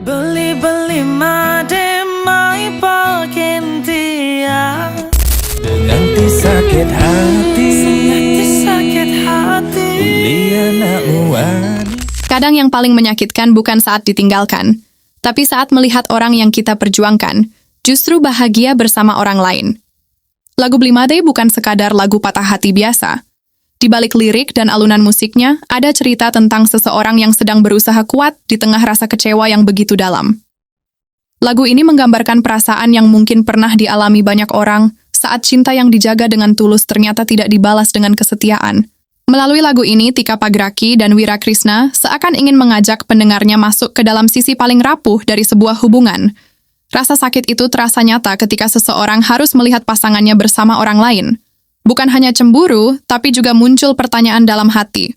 Beli-beli made mai pakentia Nanti sakit hati Kadang yang paling menyakitkan bukan saat ditinggalkan, tapi saat melihat orang yang kita perjuangkan justru bahagia bersama orang lain. Lagu Blimade bukan sekadar lagu patah hati biasa. Di balik lirik dan alunan musiknya, ada cerita tentang seseorang yang sedang berusaha kuat di tengah rasa kecewa yang begitu dalam. Lagu ini menggambarkan perasaan yang mungkin pernah dialami banyak orang saat cinta yang dijaga dengan tulus ternyata tidak dibalas dengan kesetiaan. Melalui lagu ini, Tika Pageraky dan Wira Krisna seakan ingin mengajak pendengarnya masuk ke dalam sisi paling rapuh dari sebuah hubungan. Rasa sakit itu terasa nyata ketika seseorang harus melihat pasangannya bersama orang lain. Bukan hanya cemburu, tapi juga muncul pertanyaan dalam hati.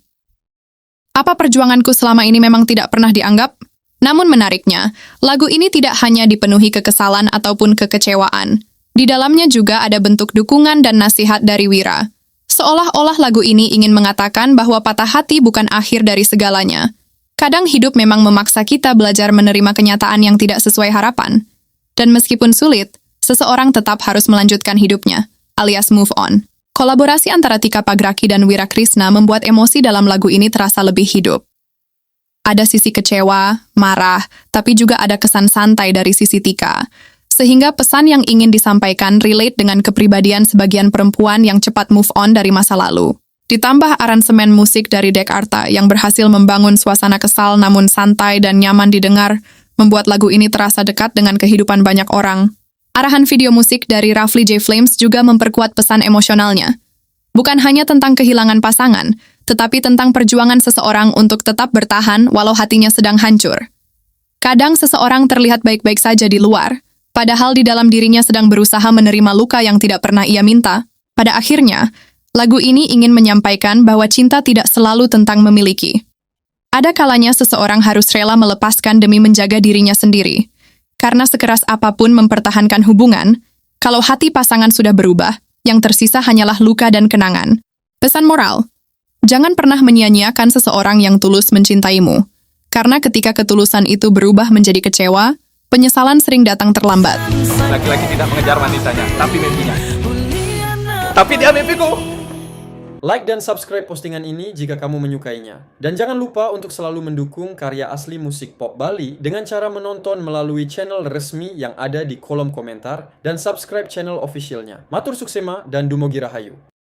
Apa perjuanganku selama ini memang tidak pernah dianggap? Namun menariknya, lagu ini tidak hanya dipenuhi kekesalan ataupun kekecewaan. Di dalamnya juga ada bentuk dukungan dan nasihat dari Wira. Seolah-olah lagu ini ingin mengatakan bahwa patah hati bukan akhir dari segalanya. Kadang hidup memang memaksa kita belajar menerima kenyataan yang tidak sesuai harapan. Dan meskipun sulit, seseorang tetap harus melanjutkan hidupnya, alias move on. Kolaborasi antara Tika Pageraky dan Wira Krisna membuat emosi dalam lagu ini terasa lebih hidup. Ada sisi kecewa, marah, tapi juga ada kesan santai dari sisi Tika. Sehingga pesan yang ingin disampaikan relate dengan kepribadian sebagian perempuan yang cepat move on dari masa lalu. Ditambah aransemen musik dari Dek Arta yang berhasil membangun suasana kesal namun santai dan nyaman didengar, membuat lagu ini terasa dekat dengan kehidupan banyak orang. Arahan video musik dari Rafli J. Flames juga memperkuat pesan emosionalnya. Bukan hanya tentang kehilangan pasangan, tetapi tentang perjuangan seseorang untuk tetap bertahan walau hatinya sedang hancur. Kadang seseorang terlihat baik-baik saja di luar, padahal di dalam dirinya sedang berusaha menerima luka yang tidak pernah ia minta. Pada akhirnya, lagu ini ingin menyampaikan bahwa cinta tidak selalu tentang memiliki. Ada kalanya seseorang harus rela melepaskan demi menjaga dirinya sendiri. Karena sekeras apapun mempertahankan hubungan, kalau hati pasangan sudah berubah, yang tersisa hanyalah luka dan kenangan. Pesan moral, jangan pernah menyia-nyiakan seseorang yang tulus mencintaimu. Karena ketika ketulusan itu berubah menjadi kecewa, penyesalan sering datang terlambat. Laki-laki tidak mengejar wanitanya, tapi mimpinya. Tapi dia mimpiku. Like dan subscribe postingan ini jika kamu menyukainya. Dan jangan lupa untuk selalu mendukung karya asli musik pop Bali dengan cara menonton melalui channel resmi yang ada di kolom komentar dan subscribe channel officialnya. Matur suksema dan Dumogi Rahayu.